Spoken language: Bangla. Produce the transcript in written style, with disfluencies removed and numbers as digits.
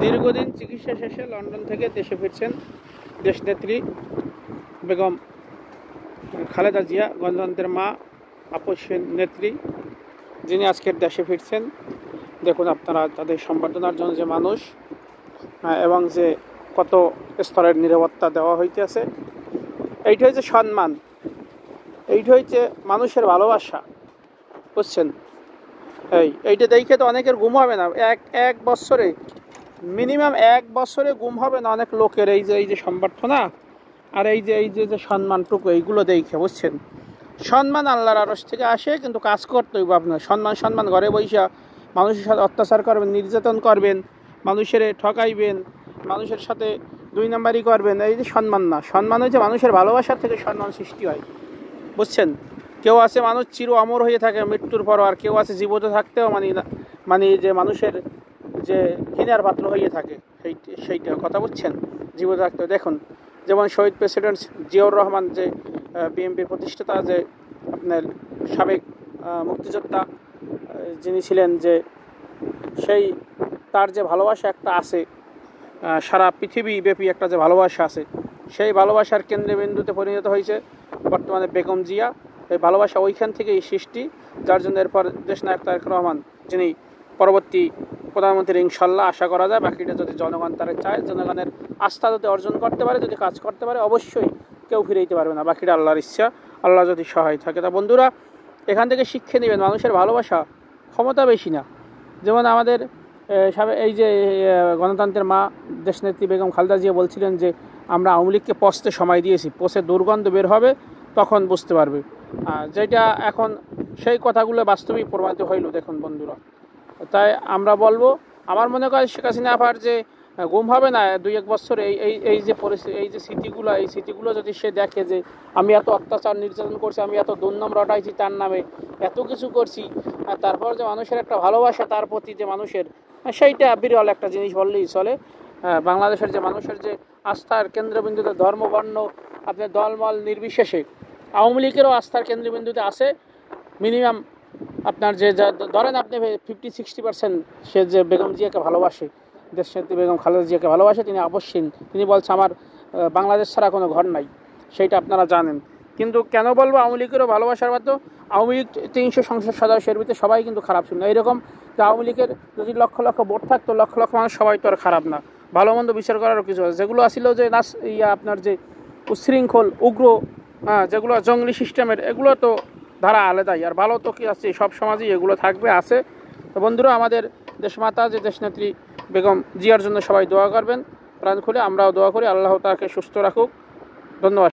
দীর্ঘদিন চিকিৎসা শেষে লন্ডন থেকে দেশে ফিরছেন দেশনেত্রী বেগম খালেদা জিয়া, গণতন্ত্রের মা, আপসহীন নেত্রী, যিনি আজকের দেশে ফিরছেন। দেখুন আপনারা তাদের সম্বর্ধনার জন্য যে মানুষ এবং যে কত স্তরের নিরাপত্তা দেওয়া হইতেছে। এইটা হচ্ছে সম্মান, এইটা হচ্ছে মানুষের ভালোবাসা, বুঝছেন? এইটা দেখে তো অনেকের ঘুম হবে না, এক বছরে মিনিমাম 1 বছরে ঘুম হবে না অনেক লোকের। এই যে সম্বর্ধনা আর এই যে সম্মানটুকু, এইগুলো দেখে, বুঝছেন? সম্মান আল্লাহর আরশ থেকে আসে, কিন্তু কাজ করতে হইব আপনার। সম্মান ঘরে বৈশা মানুষের সাথে অত্যাচার করবেন, নির্যাতন করবেন, মানুষের ঠকাইবেন, মানুষের সাথে 2 নাম্বারই করবেন, এই যে সম্মান না। সম্মান হচ্ছে মানুষের ভালোবাসার থেকে সম্মান সৃষ্টি হয়, বুঝছেন? কেউ আছে মানুষ চির অমর হয়ে থাকে মৃত্যুর পর, আর কেউ আছে জীবিত থাকতেও মানে যে মানুষের যে ঘৃণার পাত্র হয়ে থাকে, সেইটা কথা, বুঝছেন? জীবিত থাকতে দেখুন, যেমন শহীদ প্রেসিডেন্ট জিয়াউর রহমান, যে বিএনপির প্রতিষ্ঠাতা, যে আপনার সাবেক মুক্তিযোদ্ধা যিনি ছিলেন, যে সেই তার যে ভালোবাসা একটা আছে, সারা পৃথিবীব্যাপী একটা যে ভালোবাসা আছে, সেই ভালোবাসার কেন্দ্রবিন্দুতে পরিণত হয়েছে বর্তমানে বেগম জিয়া। এই ভালোবাসা ওইখান থেকেই সৃষ্টি, যার জন্য এরপর দেশনায়ক তারেক রহমান, যিনি পরবর্তী প্রধানমন্ত্রী ইনশাল্লাহ, আশা করা যায়। বাকিটা যদি জনগণ তারা চায়, জনগণের আস্থা যদি অর্জন করতে পারে, যদি কাজ করতে পারে, অবশ্যই কেউ ফিরে দিতে পারবে না। বাকিটা আল্লাহর ইচ্ছা, আল্লাহ যদি সহায় থাকে। তা বন্ধুরা, এখান থেকে শিক্ষা নেবেন, মানুষের ভালোবাসা ক্ষমতা বেশি না। যেমন আমাদের এই যে গণতন্ত্রের মা দেশনেত্রী বেগম খালেদা জিয়া বলছিলেন যে আমরা আওয়ামী লীগকে পচতে সময় দিয়েছি, পচে দুর্গন্ধ বের হবে, তখন বুঝতে পারবে। যেটা এখন সেই কথাগুলো বাস্তবিক প্রমাণিত হইল। দেখুন বন্ধুরা, তাই আমরা বলবো, আমার মনে হয় শেখ হাসিনা আবার যে গুম হবে না 2-1 বছর, এই যে পরিস্থিতি, এই যে স্মৃতিগুলো যদি সে দেখে যে আমি এত অত্যাচার নির্যাতন করছি, আমি এত দুর্নাম রটাইছি তার নামে, এত কিছু করছি, আর তারপর যে মানুষের একটা ভালোবাসা তার প্রতি, যে মানুষের, সেইটা বিরল একটা জিনিস বললেই চলে। বাংলাদেশের যে মানুষের যে আস্থার কেন্দ্রবিন্দুতে, ধর্ম বর্ণ আপনার দলমল নির্বিশেষে, আওয়ামী লীগেরও আস্থার কেন্দ্রবিন্দুতে আছে মিনিমাম আপনার যে ধরেন আপনি 50-60% সে যে বেগম জিয়াকে ভালোবাসে, দেশনেত্রী বেগম খালেদা জিয়াকে ভালোবাসে, তিনি আপসহীন। তিনি বলছে আমার বাংলাদেশ ছাড়া কোনো ঘর নাই, সেইটা আপনারা জানেন। কিন্তু কেন বলবো আওয়ামী লীগেরও ভালোবাসার বাধ্য? আওয়ামী লীগ 300 সংসদ সদস্যের ভিতরে সবাই কিন্তু খারাপ ছিল না। এইরকম যে আওয়ামী লীগের যদি লক্ষ লক্ষ ভোট থাকতো, লক্ষ লক্ষ মানুষ সবাই তো আর খারাপ না। ভালো মন্দ বিচার করারও কিছু আছে। যেগুলো আসছিল যে আপনার যে উচ্ছৃঙ্খল উগ্র, যেগুলো জঙ্গলি সিস্টেমের, এগুলো তো ধারা আলাদাই। আর ভালো তো কি আছে, সব সমাজেই এগুলো থাকবে, আছে। তো বন্ধুরা, আমাদের দেশমাতা যে দেশনেত্রী বেগম জিয়ার জন্য সবাই দোয়া করবেন প্রাণ খুলে। আমরাও দোয়া করি, আল্লাহ তাকে সুস্থ রাখুক। ধন্যবাদ।